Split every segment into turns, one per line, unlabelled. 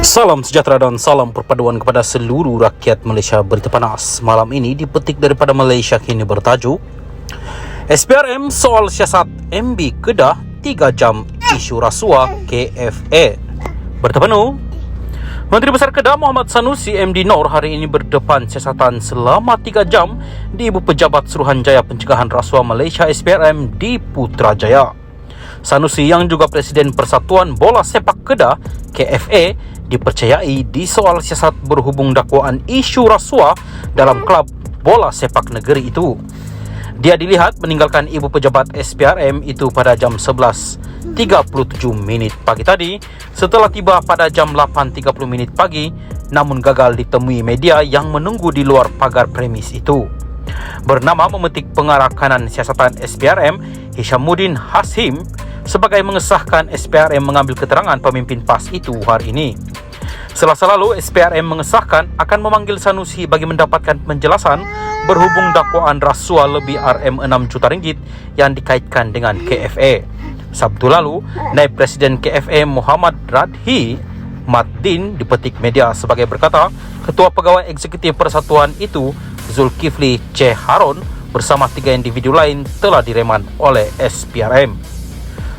Salam sejahtera dan salam perpaduan kepada seluruh rakyat Malaysia. Berita panas malam ini dipetik daripada Malaysia Kini bertajuk SPRM soal siasat MB Kedah 3 jam isu rasuah KFA. Berita penuh. Menteri Besar Kedah Muhammad Sanusi MD Nor hari ini berdepan siasatan selama 3 jam di Ibu Pejabat Suruhanjaya Pencegahan Rasuah Malaysia SPRM di Putrajaya. Sanusi yang juga Presiden Persatuan Bola Sepak Kedah KFA dipercayai di soal siasat berhubung dakwaan isu rasuah dalam klub bola sepak negeri itu. Dia dilihat meninggalkan Ibu Pejabat SPRM itu pada jam 11.37 pagi tadi setelah tiba pada jam 8.30 pagi, namun gagal ditemui media yang menunggu di luar pagar premis itu. Bernama memetik pengarah kanan siasatan SPRM Hishamuddin Hashim sebagai mengesahkan SPRM mengambil keterangan pemimpin PAS itu hari ini. Selasa lalu, SPRM mengesahkan akan memanggil Sanusi bagi mendapatkan penjelasan berhubung dakwaan rasuah lebih RM6 juta ringgit yang dikaitkan dengan KFA. Sabtu lalu, Naib Presiden KFA Muhammad Radhi Maddin dipetik media sebagai berkata, Ketua Pegawai Eksekutif Persatuan itu, Zulkifli C. Harun, bersama 3 individu lain telah direman oleh SPRM.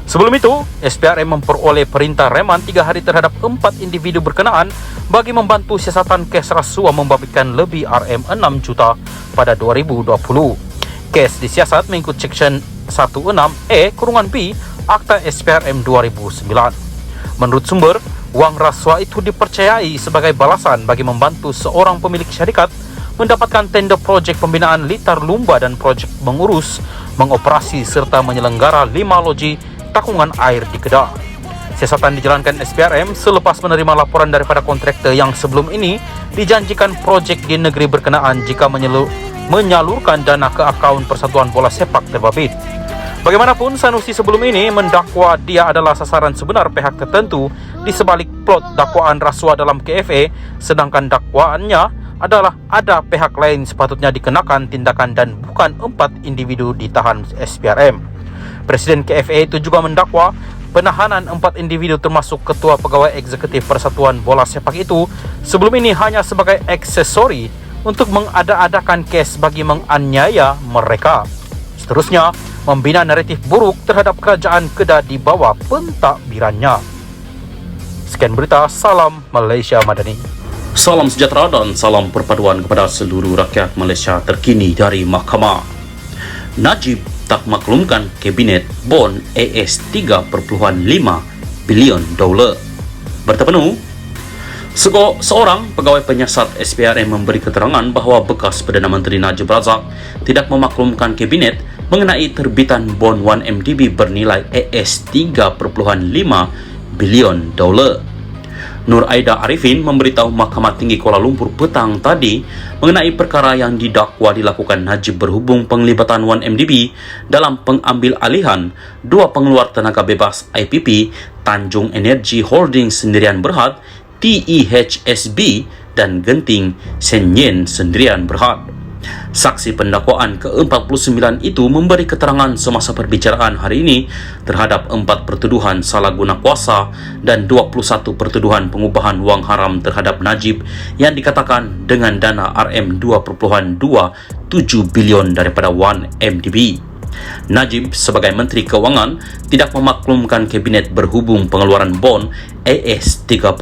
Sebelum itu, SPRM memperoleh perintah reman 3 hari terhadap 4 individu berkenaan bagi membantu siasatan kes rasuah membabitkan lebih RM6 juta pada 2020. Kes disiasat mengikut Seksyen 16E-B Akta SPRM 2009. Menurut sumber, wang rasuah itu dipercayai sebagai balasan bagi membantu seorang pemilik syarikat mendapatkan tender projek pembinaan litar lumba dan projek mengurus, mengoperasi serta menyelenggara 5 loji takungan air di Kedah. Siasatan dijalankan SPRM selepas menerima laporan daripada kontraktor yang sebelum ini dijanjikan projek di negeri berkenaan jika menyalurkan dana ke akaun Persatuan Bola Sepak terbabit. Bagaimanapun, Sanusi sebelum ini mendakwa dia adalah sasaran sebenar pihak tertentu di sebalik plot dakwaan rasuah dalam KFA, sedangkan dakwaannya adalah ada pihak lain sepatutnya dikenakan tindakan dan bukan 4 individu ditahan SPRM. Presiden KFA itu juga mendakwa penahanan 4 individu termasuk Ketua Pegawai Eksekutif Persatuan Bola Sepak itu sebelum ini hanya sebagai aksesori untuk mengada-adakan kes bagi menganiaya mereka. Seterusnya, membina naratif buruk terhadap kerajaan Kedah di bawah pentadbirannya. Sekian berita, salam Malaysia Madani.
Salam sejahtera dan salam perpaduan kepada seluruh rakyat Malaysia terkini dari Mahkamah. Najib tak maklumkan Kabinet Bon AS 3.5 bilion dolar. Berita penuh. Seorang pegawai penyiasat SPRM memberi keterangan bahawa bekas Perdana Menteri Najib Razak tidak memaklumkan Kabinet mengenai terbitan bon 1MDB bernilai AS 3.5 bilion dolar. Nur Aida Arifin memberitahu Mahkamah Tinggi Kuala Lumpur petang tadi mengenai perkara yang didakwa dilakukan Najib berhubung penglibatan 1MDB dalam pengambil alihan 2 pengeluar tenaga bebas IPP Tanjung Energy Holding Sendirian Berhad TEHSB dan Genting Senyen Sendirian Berhad. Saksi pendakwaan ke-49 itu memberi keterangan semasa perbicaraan hari ini terhadap 4 pertuduhan salah guna kuasa dan 21 pertuduhan pengubahan wang haram terhadap Najib yang dikatakan dengan dana RM2.27 bilion daripada 1MDB. Najib sebagai Menteri Kewangan tidak memaklumkan Kabinet berhubung pengeluaran bon AS 3.5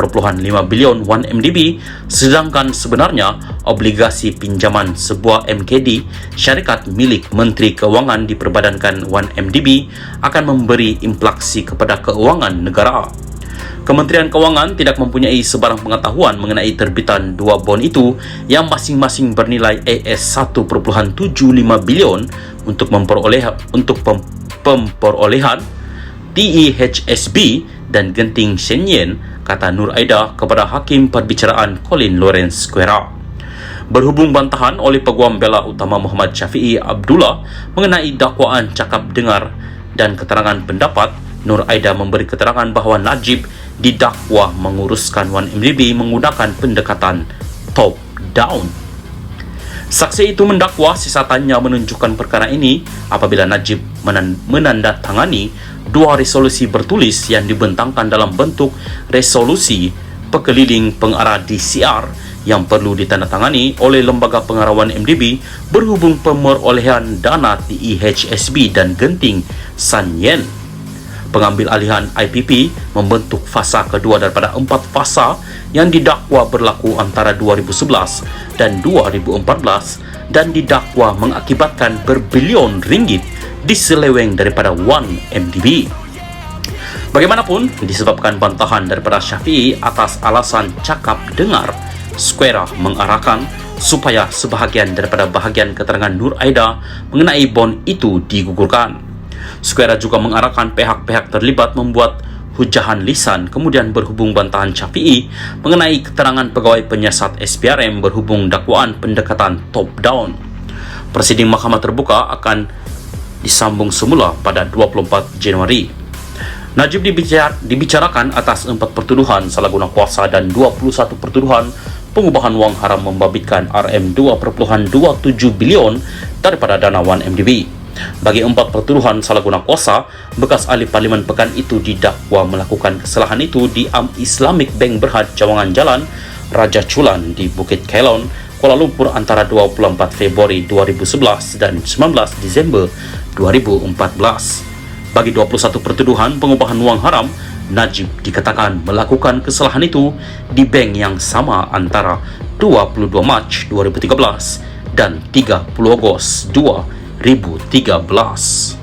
bilion 1MDB, sedangkan sebenarnya obligasi pinjaman sebuah MKD syarikat milik Menteri Kewangan diperbadankan 1MDB akan memberi impliksi kepada keuangan negara. Kementerian Kewangan tidak mempunyai sebarang pengetahuan mengenai terbitan 2 bon itu yang masing-masing bernilai AS 1.75 bilion untuk pemperolehan TEHSB dan Genting Senyen, kata Nur Aida kepada Hakim Perbicaraan Colin Lawrence Quera. Berhubung bantahan oleh Peguam Bela Utama Muhammad Syafiee Abdullah mengenai dakwaan cakap dengar dan keterangan pendapat, Nur Aida memberi keterangan bahawa Najib didakwa menguruskan 1MDB menggunakan pendekatan top down. Saksi itu mendakwa siasatannya menunjukkan perkara ini apabila Najib menandatangani 2 resolusi bertulis yang dibentangkan dalam bentuk resolusi pekeliling pengarah DCR yang perlu ditandatangani oleh Lembaga Pengarawan MDB berhubung pemerolehan dana TEHSB dan genting San Yen. Pengambil alihan IPP membentuk fasa kedua daripada 4 fasa yang didakwa berlaku antara 2011 dan 2014 dan didakwa mengakibatkan berbilion ringgit diseleweng daripada Wan MDB. Bagaimanapun, disebabkan bantahan daripada Syafiee atas alasan cakap dengar, Square mengarahkan supaya sebahagian daripada bahagian keterangan Nur Aida mengenai bond itu digugurkan. Square juga mengarahkan pihak-pihak terlibat membuat hujahan lisan kemudian berhubung bantahan Syafiee mengenai keterangan pegawai penyiasat SPRM berhubung dakwaan pendekatan top-down. Prosiding Mahkamah Terbuka akan disambung semula pada 24 Januari. Najib dibicarakan atas 4 pertuduhan salah guna kuasa dan 21 pertuduhan pengubahan wang haram membabitkan RM2.27 bilion daripada dana Wan MDB. Bagi 4 pertuduhan salah guna kuasa, bekas ahli parlimen pekan itu didakwa melakukan kesalahan itu di Islamic Bank Berhad Cawangan Jalan Raja Chulan di Bukit Kelon, Kuala Lumpur antara 24 Februari 2011 dan 19 Disember 2014. Bagi 21 pertuduhan pengubahan wang haram, Najib dikatakan melakukan kesalahan itu di bank yang sama antara 22 Mac 2013 dan 30 Ogos 2013.